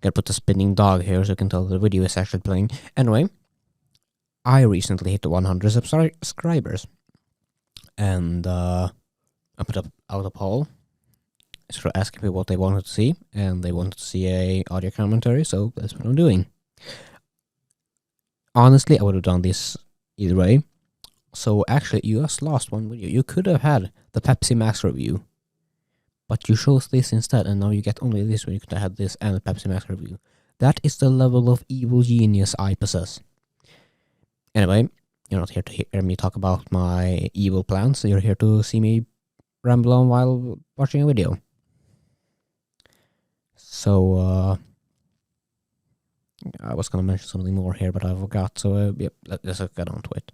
Gotta put the spinning dog here so you can tell the video is actually playing. Anyway, I recently hit 100 subscribers. And I put out a poll. Sort of asking people what they wanted to see. And they wanted to see a audio commentary, so that's what I'm doing. Honestly, I would have done this either way. So actually, you just lost one video. You could have had the Pepsi Max review. But you chose this instead, and now you get only this one. You could have had this and the Pepsi Max review. That is the level of evil genius I possess. Anyway, you're not here to hear me talk about my evil plans. You're here to see me ramble on while watching a video. So, I was going to mention something more here, but I forgot. So, yep, let's get on to it.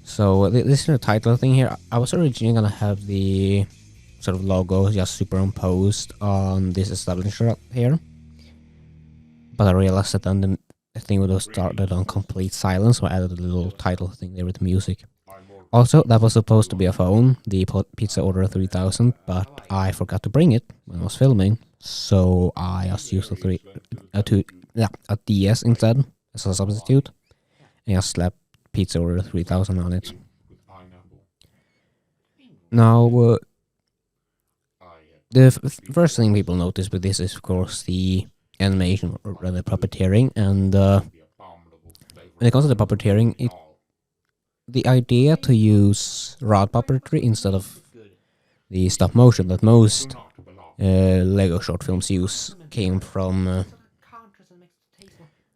So this is the title thing here. I was originally gonna have the sort of logo just superimposed on this establishment here, but I realized that then the thing would have started on complete silence, so I added a little title thing there with the music. Also, that was supposed to be a phone, the Pizza Order 3000, but I forgot to bring it when I was filming, so I just used a DS instead as a substitute, and just slapped Pizza Order 3000 on it. Now, the first thing people notice with this is, of course, the animation, or rather puppeteering, and when it comes to the puppeteering, the idea to use rod puppetry instead of the stop motion that most Lego short films use came from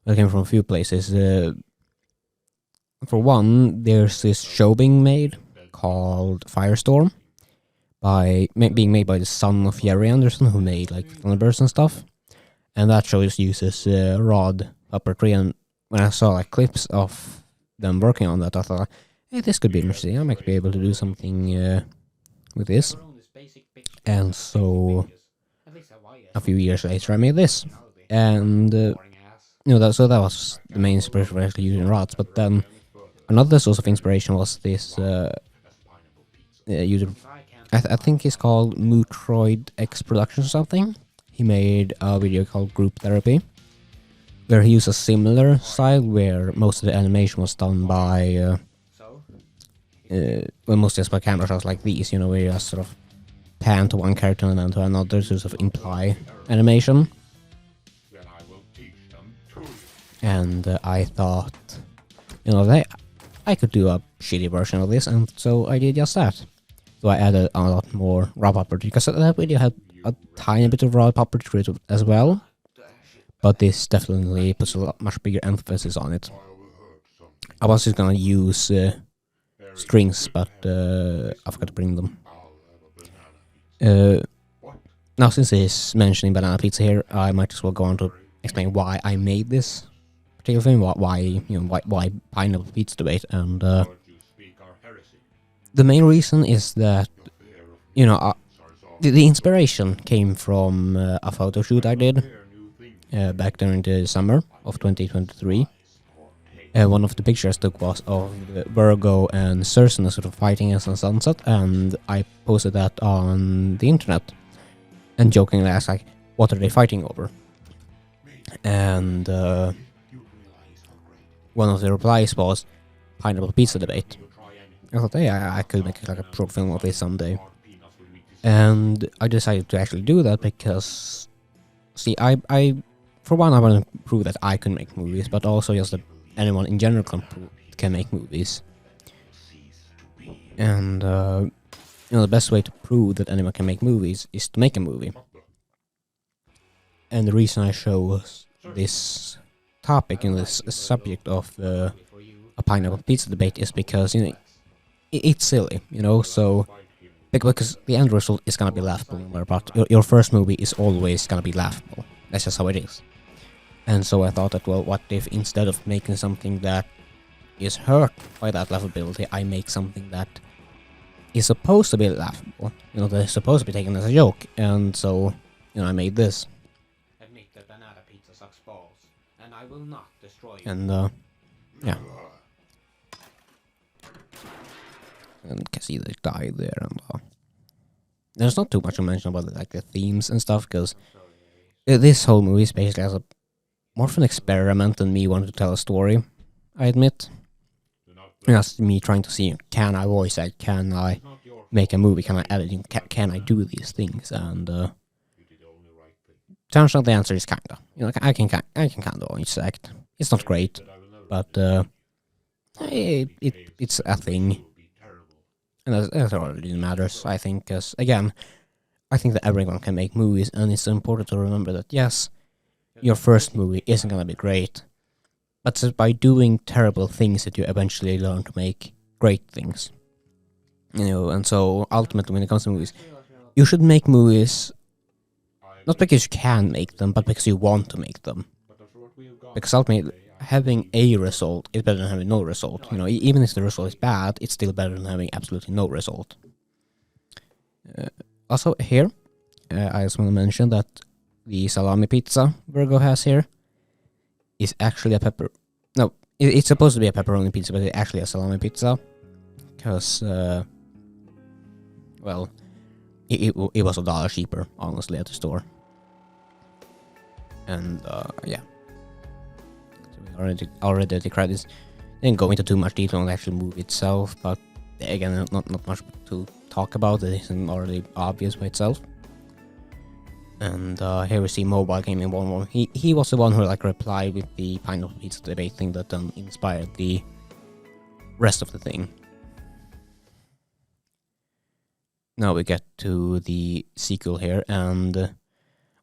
a few places. For one, there's this show being made called Firestorm, being made by the son of Jerry Anderson, who made like Thunderbirds and stuff. And that show uses rod puppetry. And when I saw like clips of them working on that, I thought, hey, this could be interesting. I might be able to do something with this. And so a few years later, I made this, and that was the main inspiration for actually using rods. But then another source of inspiration was this user. I think he's called Mootroid X Productions or something. He made a video called Group Therapy, where he used a similar style, where most of the animation was done by, mostly just by camera shots like these, where you just sort of pan to one character and then to another to sort of imply animation. And I thought, I could do a shitty version of this, and so I did just that. So I added a lot more raw puppetry, because that video had a tiny bit of raw puppetry as well, but this definitely puts a much bigger emphasis on it. I was just gonna use strings, but I forgot to bring them. Now, since he's mentioning banana pizza here, I might as well go on to explain why I made this particular thing, why pineapple pizza debate. And the main reason is that the inspiration came from a photo shoot I did back during the summer of 2023. One of the pictures I took was of Virgo and Cerson sort of fighting as a sunset, and I posted that on the internet and jokingly asked, like, what are they fighting over? And one of the replies was pineapple pizza debate. I thought, hey, I could make like a short film of this someday. And I decided to actually do that because, see, I for one, I want to prove that I can make movies, but also just that anyone in general can make movies. And the best way to prove that anyone can make movies is to make a movie. And the reason I chose this topic and this subject of a pineapple pizza debate is because it's silly, so because the end result is gonna be laughable, but your first movie is always gonna be laughable. That's just how it is. And so I thought that, well, what if instead of making something that is hurt by that laughability, I make something that is supposed to be laughable, that is supposed to be taken as a joke. And so, I made this. Admit that banana pizza sucks balls, and I will not destroy you. And yeah. And you can see the guy there, and there's not too much to mention about like the themes and stuff, because this whole movie is basically as a more of an experiment than me wanting to tell a story. I admit, just me trying to see, can I voice act, can I make a movie, can I edit, can I do these things? And turns out the answer is kinda. You know, I can kinda voice act. It's not great, but it's a thing, and that's all that really matters. I think, because again, I think that everyone can make movies, and it's important to remember that yes, your first movie isn't gonna be great, but it's by doing terrible things that you eventually learn to make great things. You know, and so ultimately, when it comes to movies, you should make movies not because you can make them, but because you want to make them. Because ultimately, having a result is better than having no result. You know, even if the result is bad, it's still better than having absolutely no result. Also, here, I just want to mention that the salami pizza Virgo has here is actually a pepper. No, it's supposed to be a pepperoni pizza, but it's actually a salami pizza. Because, well, it was $1 cheaper, honestly, at the store. And, yeah. So we already the credits. Didn't go into too much detail on the actual movie itself, but again, not much to talk about. It isn't already obvious by itself. And here we see Mobile Gaming 1-1. He was the one who like replied with the pineapple pizza debate thing that then inspired the rest of the thing. Now we get to the sequel here, and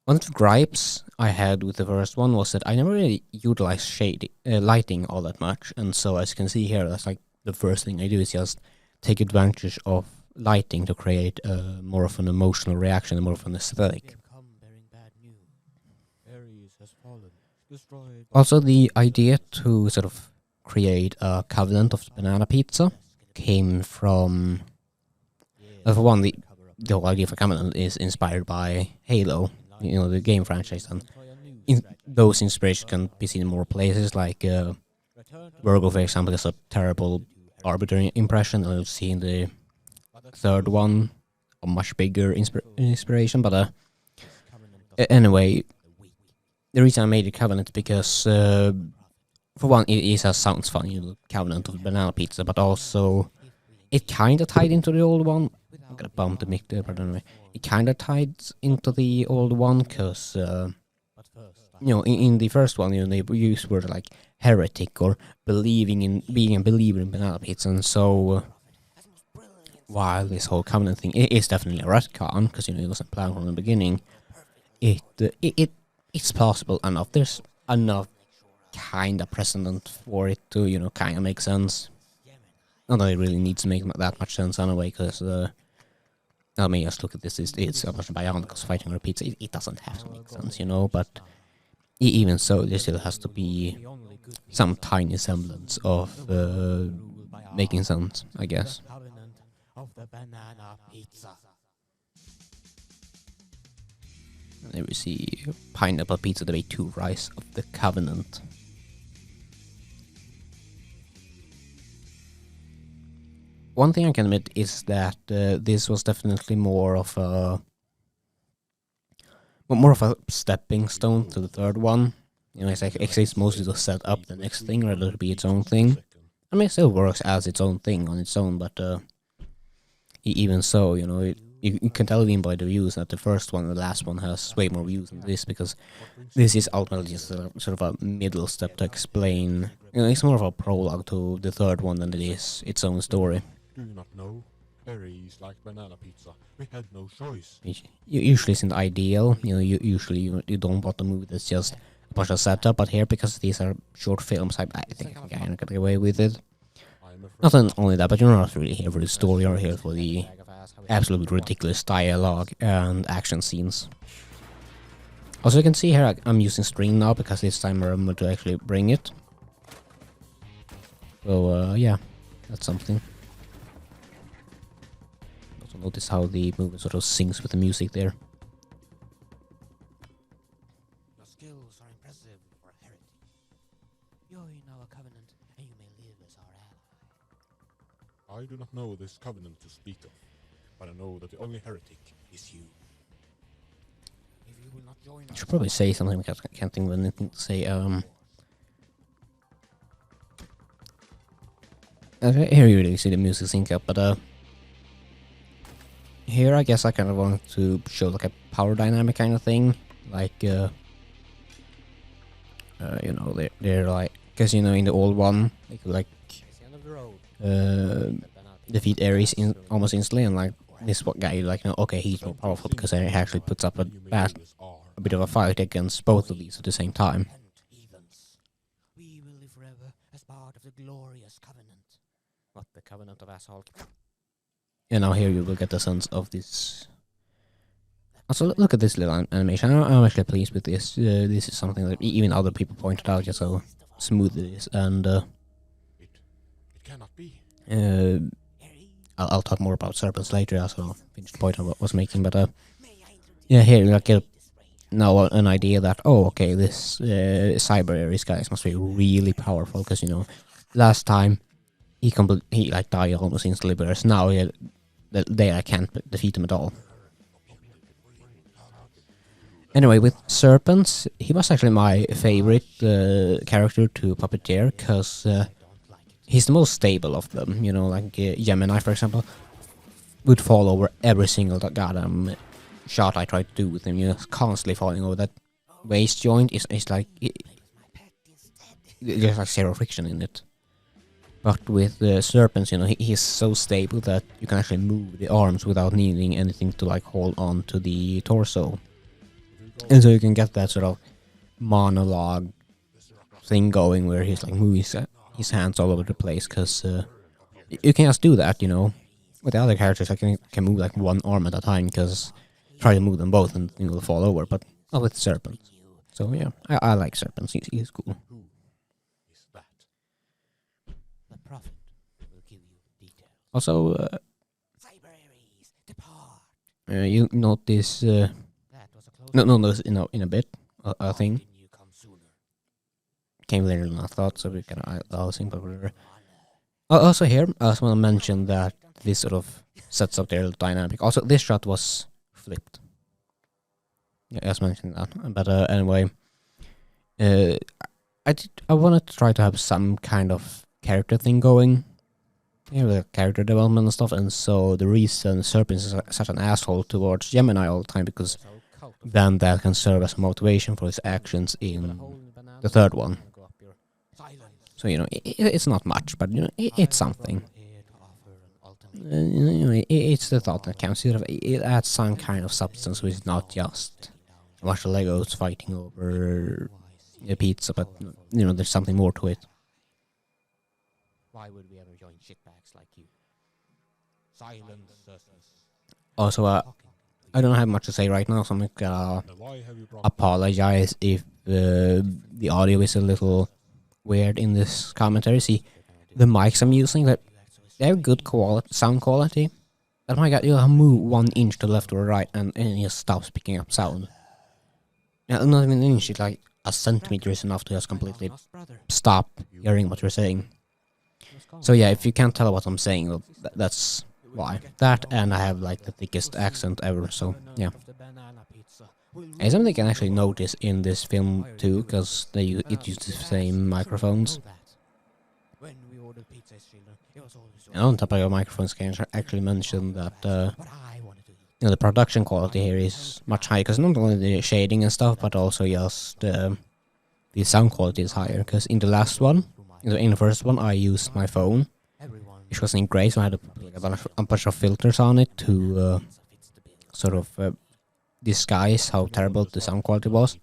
one of the gripes I had with the first one was that I never really utilized lighting all that much, and so as you can see here, that's like the first thing I do is just take advantage of lighting to create more of an emotional reaction, more of an aesthetic. Also, the idea to sort of create a covenant of the banana pizza came from, for one, the whole idea for covenant is inspired by Halo, you know, the game franchise, and those inspirations can be seen in more places, like Virgo, for example, is a terrible arbitrary impression, and you'll see in the third one a much bigger inspiration, but anyway, the reason I made a covenant because, for one, it sounds funny, you know, covenant of banana pizza, but also it kind of tied into the old one. I'm gonna bump the mic there, but anyway, it kind of ties into the old one because, you know, in the first one, you know, they use words like heretic or being a believer in banana pizza, and so while this whole covenant thing is definitely a retcon because, you know, it wasn't planned from the beginning, it's plausible enough. There's enough kind of precedent for it to, you know, kind of make sense. Not that it really needs to make that much sense anyway, because I mean, just look at this. It's a bunch of Bionicles fighting on a pizza. It doesn't have to make sense, you know. But even so, there still has to be some tiny semblance of making sense, I guess. And there we see pineapple pizza debate 2 Rise of the Covenant. One thing I can admit is that this was definitely more of a stepping stone to the third one. You know, it's like exists mostly to set up the next thing rather than be its own thing. I mean, it still works as its own thing on its own, but even so, you know, you can tell even by the views that the first one and the last one has way more views than this, because this is ultimately just sort of a middle step to explain. You know, it's more of a prologue to the third one than it is its own story. Do you not know? Berries like banana pizza. We had no choice. Usually isn't ideal. You know, you don't want a movie that's just a bunch of setup, but here, because these are short films, I think I can get away with it. Not only that, but you're not really here for the story, you're here for the absolutely ridiculous dialogue and action scenes. Also, you can see here I'm using string now because this time I remember to actually bring it. So, yeah, that's something. Also notice how the movie sort of syncs with the music there. Your skills are impressive for a heretic. You're in our covenant, and you may live as our ally. I do not know this covenant to speak of, but I know that the only heretic is you. If you will not join I us, should probably say something because I can't think of anything to say. Here you really see the music sync up, but here I guess I kind of want to show like a power dynamic kind of thing, like you know, they're like, because you know in the old one they could like defeat Ares almost instantly, and like this guy, like, you know, okay, he's more powerful because he actually puts up a bit of a fight against both of these at the same time. we will live forever as part of the glorious covenant. What, the covenant of asshole? And now here you will get the sense of this. Also, look at this little animation. I'm actually pleased with this. This is something that even other people pointed out just how smooth it is, and It cannot be. I'll talk more about serpents later as I'll finish the point I was making, but yeah, here you get now an idea that, oh, okay, this cyber Ares guys must be really powerful, because, you know, last time he like died almost instantly, whereas now I can't defeat him at all. Anyway, with serpents, he was actually my favorite character to puppeteer, because he's the most stable of them. You know, like Gemini, for example, would fall over every single goddamn shot I tried to do with him. You know, constantly falling over. That waist joint is like there's like zero friction in it. But with serpents, you know, he's so stable that you can actually move the arms without needing anything to like hold on to the torso. And so you can get that sort of monologue thing going where he's like moving his hands all over the place, because you can just do that, you know. With the other characters, I can move like one arm at a time, because try to move them both and you will fall over, but not with serpents. So yeah, I like serpents. He's cool. Who is that? The prophet will give you details. Also, Cyber Ares, depart. you notice That was a close no, in a bit, I think. Can you come sooner? Came later than I thought, so we can I'll think about whatever. Also here, I just want to mention that this sort of sets up their dynamic. Also, this shot was flipped. Yeah, I just mentioned that. But anyway, I wanted to try to have some kind of character thing going. Yeah, with character development and stuff, and so the reason Serpent is such an asshole towards Gemini all the time, because then that can serve as a motivation for his actions in the third one. So, you know, it's not much, but, you know, it's something. You know, it's the thought that counts. It adds some kind of substance, which is not just a bunch of Legos fighting over a pizza, but, you know, there's something more to it. Why would we ever join shitbags like you? Silence us. Also, I don't have much to say right now, so I'm gonna Then why have you brought apologize if the audio is a little weird in this commentary. See, the mics I'm using, they have good sound quality. But my god, you'll move 1 inch to the left or right and it just stops picking up sound. Yeah, not even an inch, it's like a centimeter is enough to just completely stop hearing what you're saying. So yeah, if you can't tell what I'm saying, well, that's why. That, and I have like the thickest accent ever, so yeah. It's something you can actually notice in this film too, because it uses the same microphones. And on top of your microphones, can actually mention that you know, the production quality here is much higher, because not only the shading and stuff, but also just the sound quality is higher. Because in the last one, in the first one, I used my phone, which was in grey, so I had to put like a bunch of filters on it to sort of disguise how terrible the sound quality was.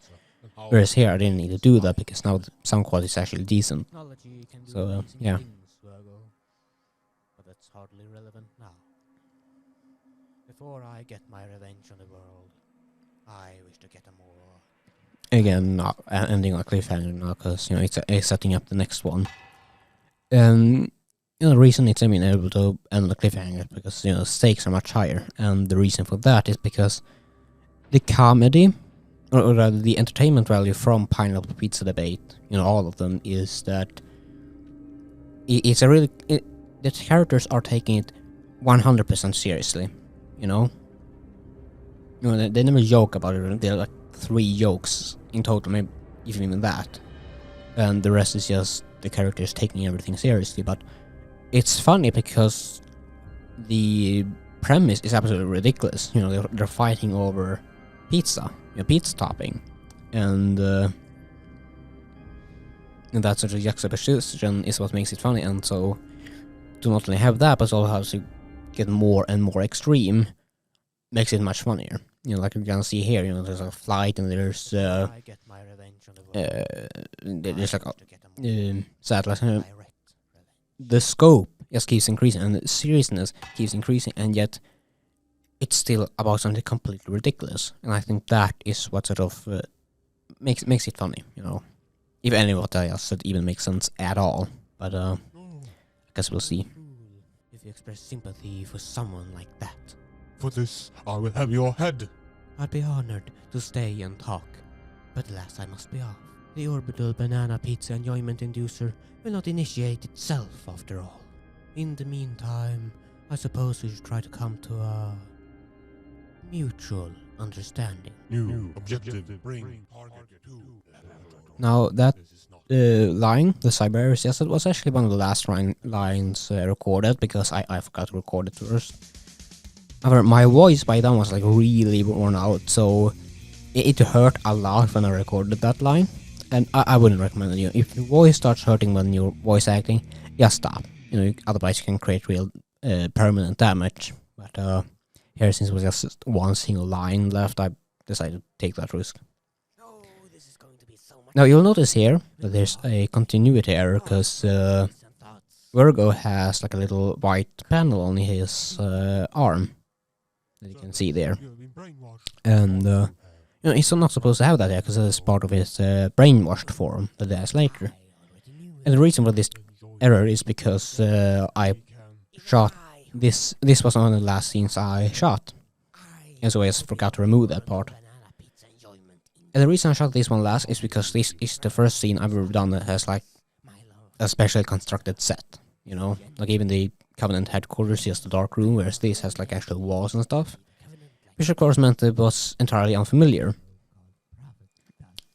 Whereas here, I didn't need to do that, because now the sound quality is actually decent. So yeah. But that's hardly relevant now. Before I get my revenge on the world, I wish to get a more... Again, not ending on a cliffhanger now, because, you know, it's setting up the next one. You know, the reason it's been able to end the cliffhanger, because, you know, stakes are much higher, and the reason for that is because the comedy, or rather the entertainment value from Pineapple Pizza Debate, you know, all of them, is that it's a really... the characters are taking it 100% seriously, you know? You know, they never joke about it. There are like 3 jokes in total, maybe even that, and the rest is just the characters taking everything seriously. But it's funny because the premise is absolutely ridiculous. You know, they're fighting over pizza, pizza topping, and that sort of juxtaposition is what makes it funny. And so, to not only have that, but also have to get more and more extreme, makes it much funnier. You know, like you can see here, you know, there's a flight and there's satellite. The scope just keeps increasing and the seriousness keeps increasing, and yet it's still about something completely ridiculous. And I think that is what sort of makes it funny, you know. If any of what I just said even makes sense at all. But I guess we'll see. If you express sympathy for someone like that, For this, I will have your head. I'd be honored to stay and talk. But alas, I must be off. The orbital banana pizza enjoyment inducer will not initiate itself after all. In the meantime, I suppose we should try to come to a mutual understanding. New objective. Bring target to. Now that line, the cyber yes, it was actually one of the last lines recorded, because I forgot to record it first. However, my voice by then was like really worn out, so it hurt a lot when I recorded that line. And I wouldn't recommend it. You know, if your voice starts hurting when you're voice acting, just stop. You know, otherwise you can create real permanent damage. But here, since it was just one single line left, I decided to take that risk. Oh, this is going to be so much. Now you'll notice here that there's a continuity error, because Virgo has like a little white panel on his arm that you can see there, You have been brainwashed. and you know, he's not supposed to have that there because it's part of his brainwashed form that he has later. And the reason for this error is because I shot this was one of the last scenes I shot, and so I just forgot to remove that part. And the reason I shot this one last is because this is the first scene I've ever done that has like a specially constructed set. You know, like even the Covenant headquarters is just a dark room, whereas this has like actual walls and stuff, which of course meant it was entirely unfamiliar.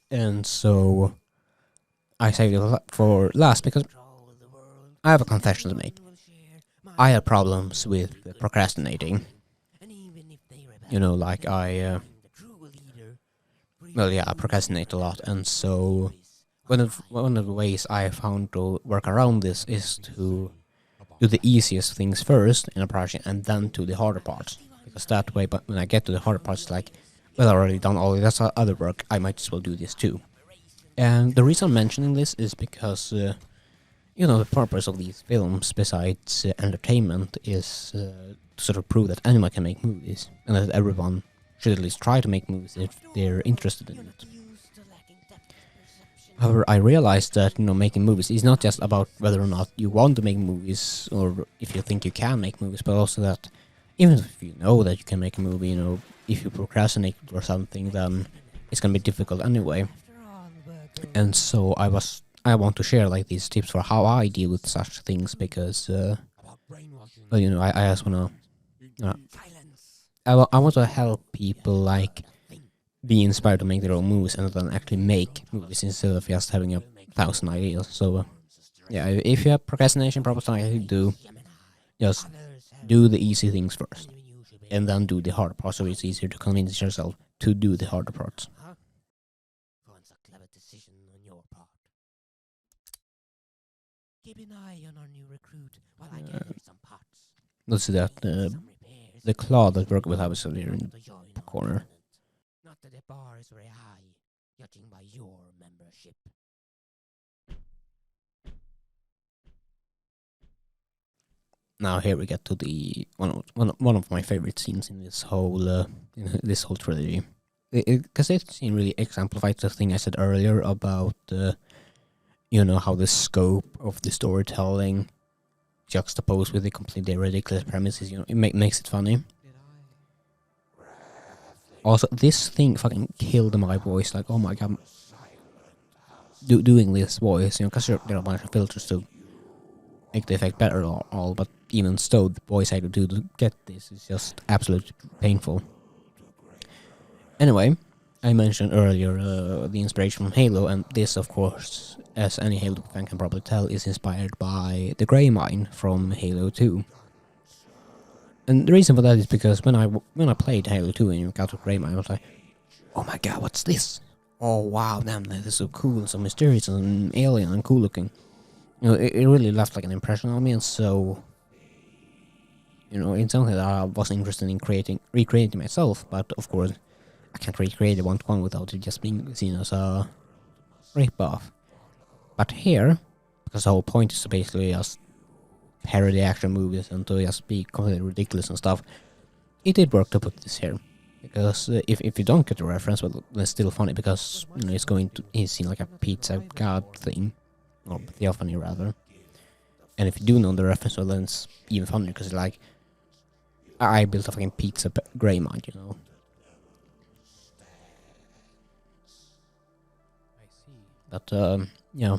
And so I saved it for last because I have a confession to make. I have problems with procrastinating. You know, like I procrastinate a lot, and so one of the ways I found to work around this is to do the easiest things first in a project and then do the harder parts. Because that way, but when I get to the harder parts, it's like, well, I already done all of this other work, I might as well do this too. And the reason I'm mentioning this is because, you know, the purpose of these films, besides entertainment, is to sort of prove that anyone can make movies, and that everyone should at least try to make movies if they're interested in it. However, I realized that, you know, making movies is not just about whether or not you want to make movies or if you think you can make movies, but also that even if you know that you can make a movie, you know, if you procrastinate or something, then it's gonna be difficult anyway. And so I want to share like these tips for how I deal with such things, because, well, you know, I just wanna, I want to help people like be inspired to make their own movies and then actually make movies instead of just having 1,000 ideas. So yeah, if you have procrastination problems, I do just do the easy things first and then do the harder parts, so it's easier to convince yourself to do the harder parts. Once a clever decision on your part. Keep an eye on our new recruit while I gather some parts. Let's see that the claw that work will have is here in the corner. Not that the bar is very high, judging by your membership. Now here we get to the one of my favorite scenes in this whole trilogy, because this scene really exemplifies the thing I said earlier about you know, how the scope of the storytelling juxtaposed with the completely ridiculous premises, you know, it makes it funny. Also, this thing fucking killed my voice. Like, oh my god, doing this voice, you know, because there are a bunch of filters to make the effect better or all, but even so, the voice I do to get this is just absolutely painful. Anyway, I mentioned earlier the inspiration from Halo, and this, of course, as any Halo fan can probably tell, is inspired by the Grey Mine from Halo 2. And the reason for that is because when I played Halo 2 and you got to Grey Mine, I was like, oh my god, what's this? Oh wow, damn, that is so cool and so mysterious and alien and cool looking. You know, it really left like an impression on me, and so, you know, it's something that I was interested in recreating myself, but of course, I can't recreate it one-to-one without it just being seen as a rip-off. But here, because the whole point is to basically just parody action movies and to just be completely ridiculous and stuff, it did work to put this here. Because if you don't get the reference, well, it's still funny because, you know, he's seen like a pizza god thing, or Theophany rather. And if you do know the reference, well, then it's even funnier because it's like, I built a fucking pizza Grey Mine, you know. But yeah.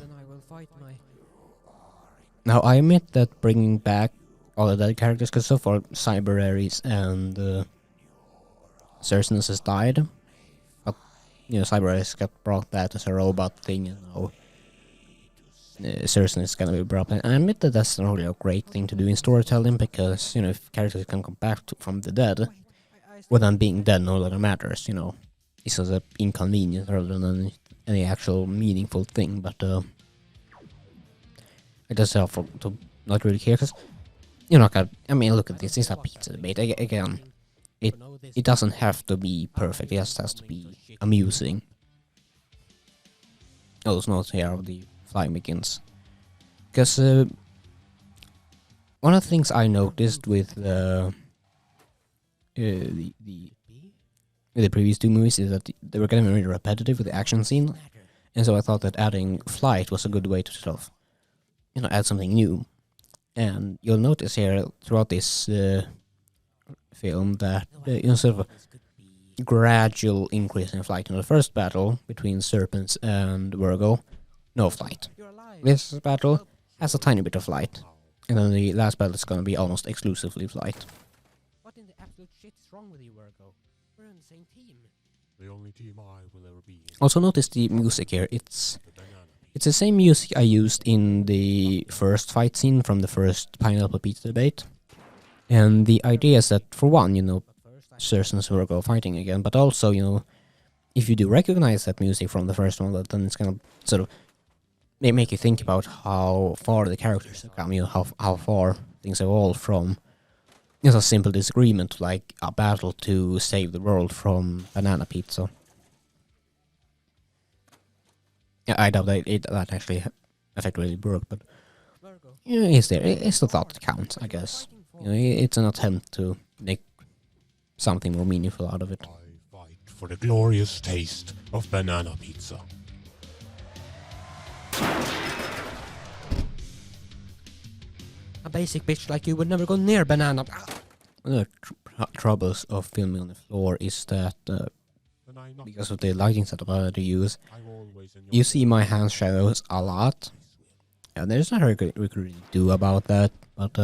Now I admit that bringing back all of that characters, because so far Cyber Ares and Cersinus has died, but you know, Cyber Ares got brought back as a robot thing, and now Cersinus is gonna be brought back. And I admit that that's not really a great thing to do in storytelling, because you know, if characters can come back from the dead, well, then being dead no longer matters. You know, it's just an inconvenience rather than any actual meaningful thing. But it does help to not really care, because you know, I mean, look at this. It's a pizza debate again. It doesn't have to be perfect. It just has to be amusing. Oh, those notes here of the flying begins. Because one of the things I noticed with the previous two movies is that they were getting really repetitive with the action scene, and so I thought that adding flight was a good way to sort of, you know, add something new. And you'll notice here throughout this film that you know, sort of a gradual increase in flight. In the first battle between Serpents and Virgo, no flight. This battle has a tiny bit of flight, and then the last battle is gonna be almost exclusively flight. What in the absolute shit is wrong with you, Virgo? We're on the same team. The only team I will ever be in. Also notice the music here. It's the same music I used in the first fight scene from the first Pineapple Pizza debate. And the idea is that, for one, you know, Cersinus and Virgo fighting again, but also, you know, if you do recognize that music from the first one, then it's gonna sort of make you think about how far the characters have come, you know, how far things evolved from just a simple disagreement to like a battle to save the world from banana pizza. Yeah, I doubt that actually effect really worked, but you know, it's there. It's the thought that counts, I guess. You know, it's an attempt to make something more meaningful out of it. I fight for the glorious taste of banana pizza. A basic bitch like you would never go near banana. One of the troubles of filming on the floor is that because of the lighting setup I use, you see my hand shadows a lot, and there's not very good we could really do about that. But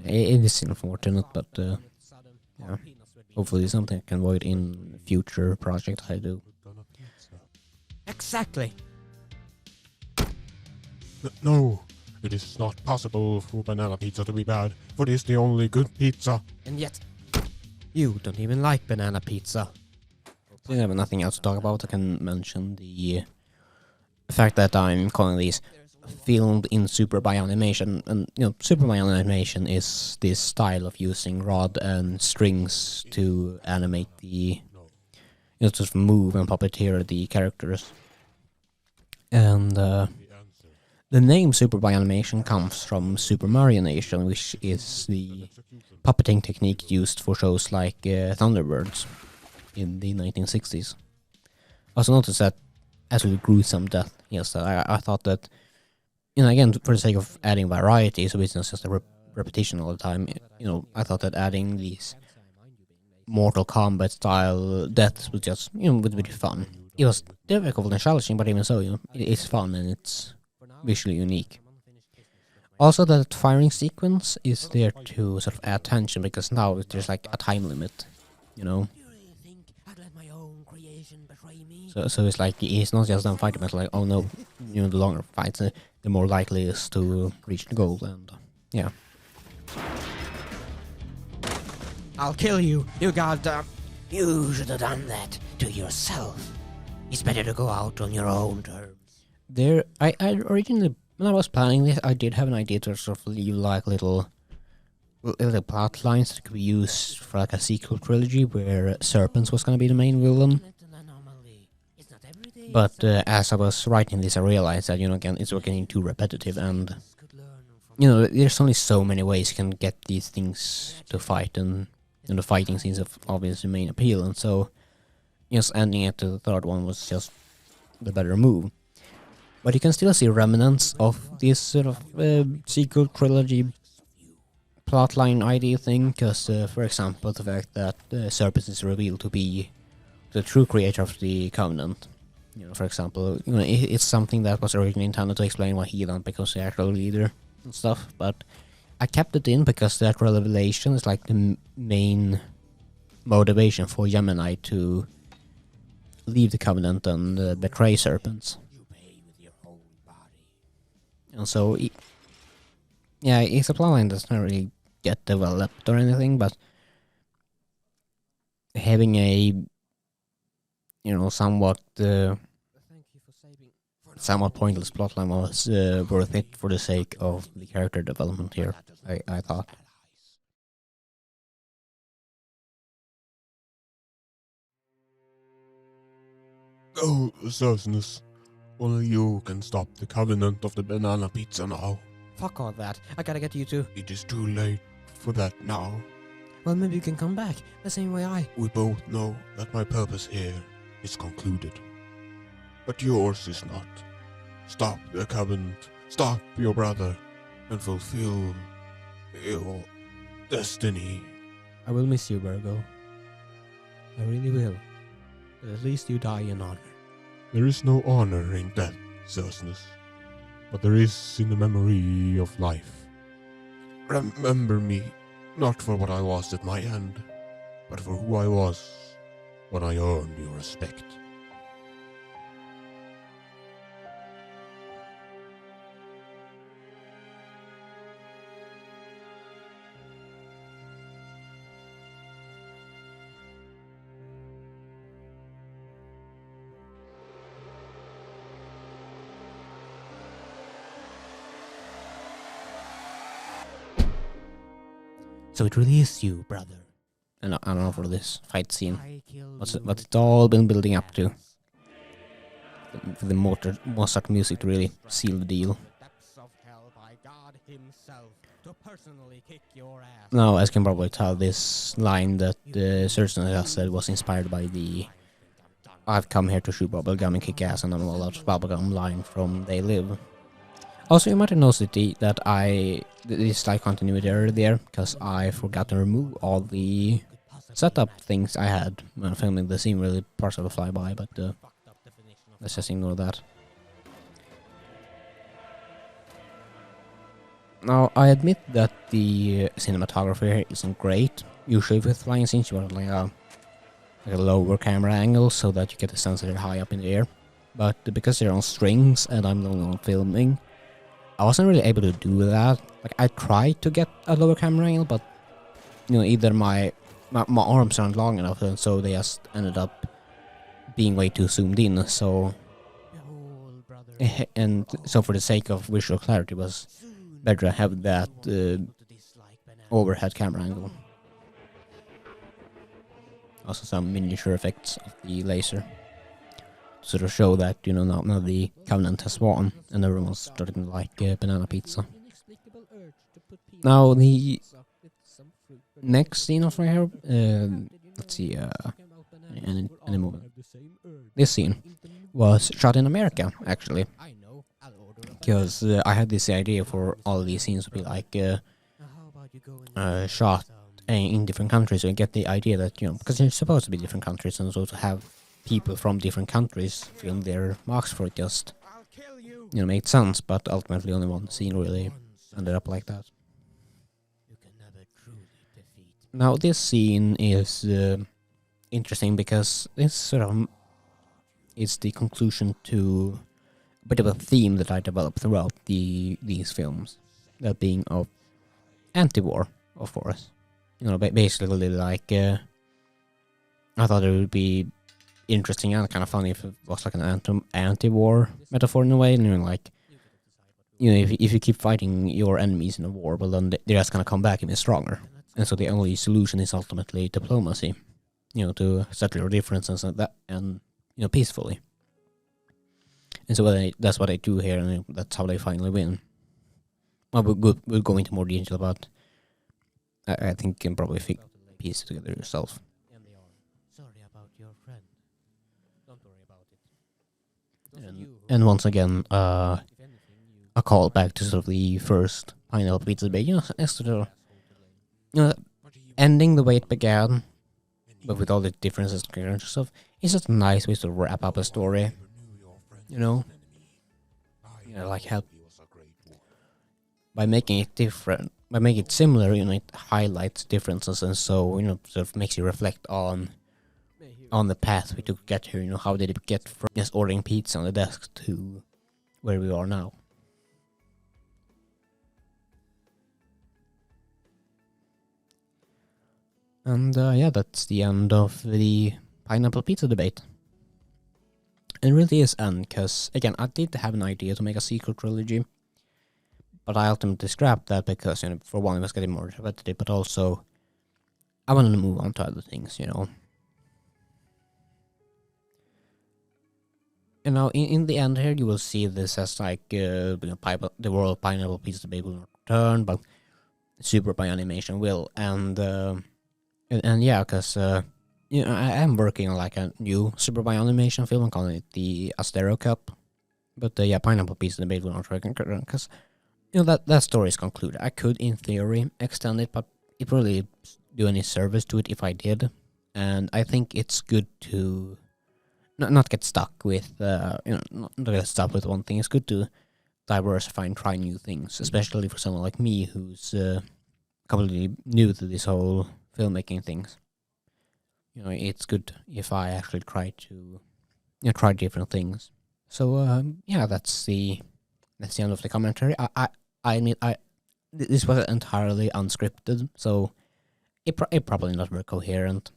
it is unfortunate. But yeah, hopefully something I can avoid in future projects I do. Exactly. No, it is not possible for banana pizza to be bad, for it is the only good pizza. And yet, you don't even like banana pizza. Since I have nothing else to talk about, I can mention the fact that I'm calling these filmed in Super by Animation, and you know, Super by Animation is this style of using rod and strings to animate the, you know, to move and puppeteer the characters. And the name Super by Animation comes from Super Mario Nation, which is the puppeting technique used for shows like Thunderbirds in the 1960s. I also noticed that absolutely gruesome death. Yes, I thought that, you know, again, for the sake of adding variety, so it's not just a repetition all the time, you know, I thought that adding these Mortal Kombat style deaths was just, you know, would be fun. It was difficult and challenging, but even so, you know, it's fun and it's visually unique. Also, that firing sequence is there to sort of add tension, because now there's like a time limit, you know. So it's like he's not just done fighting, but like, oh no, the longer fights, the more likely it is to reach the goal, and yeah. I'll kill you, you goddamn... You should have done that to yourself. It's better to go out on your own terms. I originally, when I was planning this, I did have an idea to sort of leave like little plot lines that could be used for like a sequel trilogy where Serpents was going to be the main villain. But as I was writing this, I realized that, again, it's getting too repetitive, and, there's only so many ways you can get these things to fight, and the fighting scenes of obviously main appeal, and so just ending at the third one was just the better move. But you can still see remnants of this sort of sequel trilogy plotline idea thing, because, for example, the fact that Serpent is revealed to be the true creator of the Covenant. For example, it's something that was originally intended to explain why Heathen becomes the actual leader and stuff, but I kept it in because that revelation is like the main motivation for Gemini to leave the Covenant and betray Serpents. And so, it's a plotline that's not really get developed or anything, but having a somewhat pointless plotline was worth it for the sake of the character development here, I thought. Oh, Zeusness. Only you can stop the Covenant of the Banana Pizza now. Fuck all that. I gotta get you to... It is too late for that now. Well, maybe you can come back, the same way I... We both know that my purpose here is concluded. But yours is not. Stop the Covenant, stop your brother, and fulfill your destiny. I will miss you, Virgo. I really will. But at least you die in honor. There is no honor in death, Zeusness, but there is in the memory of life. Remember me, not for what I was at my end, but for who I was when I earned your respect. So it really is you, brother. And I don't know, for this fight scene, what it's all been building up to. For the Mozart music to really seal the deal. Now, as you can probably tell, this line that Cersei just said was inspired by the "I've come here to shoot bubblegum and kick ass and I'm all out of bubblegum" line from They Live. Also, you might have noticed that this slight continuity error there, because I forgot to remove all the setup things I had when filming the scene. Really, parts of the flyby, but let's just ignore that. Now, I admit that the cinematography here isn't great. Usually with flying scenes, you want like a lower camera angle so that you get a sense that they're high up in the air. But because they're on strings and I'm the only one filming, I wasn't really able to do that. Like, I tried to get a lower camera angle, but either my arms aren't long enough, and so they just ended up being way too zoomed in. So, and so for the sake of visual clarity, it was better to have that overhead camera angle. Also, some miniature effects of the laser, sort of show that, now the Covenant has won and everyone's starting to like banana pizza. Now, the next scene of my hair, let's see, any movement. This scene was shot in America, actually, because I had this idea for all these scenes to be like shot in different countries, so you get the idea that, because it's supposed to be different countries, and so to have people from different countries film their marks for it just, made sense, but ultimately only one scene really ended up like that. Now, this scene is interesting because it's sort of it's the conclusion to a bit of a theme that I developed throughout these films, that being of anti-war, of course. You know, basically like I thought it would be interesting and kind of funny if it was like an anti-war metaphor in a way, and you know, like, you know, if you keep fighting your enemies in a war, well then they're just gonna come back even stronger, and so the only solution is ultimately diplomacy, you know, to settle your differences and that, and you know, peacefully. And so that's what I do here, and that's how they finally win. Well, we'll go into more detail about. I think you can probably piece it together yourself. Sorry about your friend. Don't worry about it. And once again, a callback to sort of the first Pineapple Pizza debate. You know, as to the, you know, ending the way it began, but with all the differences and stuff. It's just a nice way to wrap up a story. You know, like how by making it different, by making it similar, you know, it highlights differences, and so, you know, sort of makes you reflect on the path we took to get here. You know, how did it get from just ordering pizza on the desk to where we are now? And yeah, that's the end of the Pineapple Pizza debate. It really is end, because, again, I did have an idea to make a sequel trilogy, but I ultimately scrapped that because, you know, for one, it was getting more repetitive, but also I wanted to move on to other things, you know. You know, in the end here, you will see this as like, you know, the world Pineapple Pizza debate will not return, but Super by Animation will, and yeah, because you know, I am working on like a new Super by Animation film. I'm calling it the Astero Cup. But yeah, Pineapple Pizza debate will not return because, you know, that story is concluded. I could, in theory, extend it, but it really do any service to it if I did. And I think it's good to not get stuck with, you know, not get stuck with one thing. It's good to diversify and try new things, especially for someone like me who's completely new to this whole filmmaking things. You know, it's good if I actually try to, you know, try different things. So yeah, that's the end of the commentary. I admit this was entirely unscripted, so it probably not very coherent.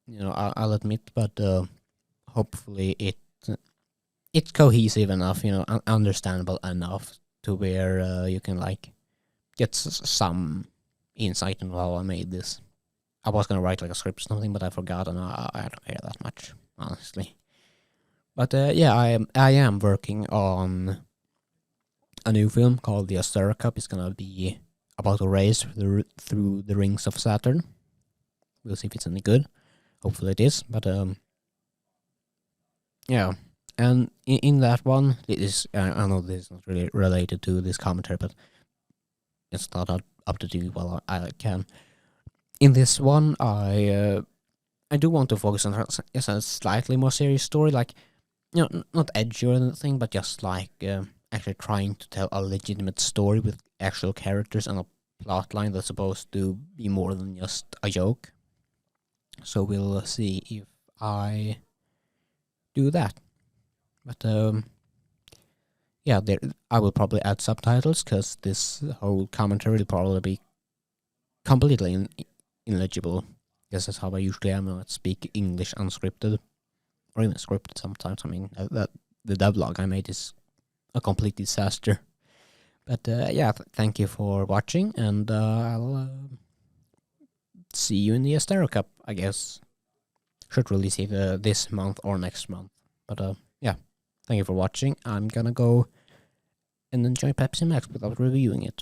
You know, I'll admit, but hopefully it's cohesive enough. You know, understandable enough to where you can like get some insight into how I made this. I was gonna write like a script or something, but I forgot, and I don't care that much, honestly. But yeah, I am working on a new film called The Astera Cup. It's gonna be about a race through the rings of Saturn. We'll see if it's any good. Hopefully it is. But yeah, and in that one, it is. I know this is not really related to this commentary, but it's not up to do while I can. In this one, I do want to focus on a slightly more serious story, like, you know, not edgy or anything, but just like actually trying to tell a legitimate story with actual characters and a plot line that's supposed to be more than just a joke. So we'll see if I do that. But yeah, I will probably add subtitles, because this whole commentary will probably be completely illegible. Because that's how I usually am when I speak English unscripted, or even scripted sometimes. I mean, the devlog I made is a complete disaster. But yeah, thank you for watching, and I'll see you in the Astero Cup, I guess. Should release either this month or next month. But yeah, thank you for watching. I'm gonna go and enjoy Pepsi Max without reviewing it.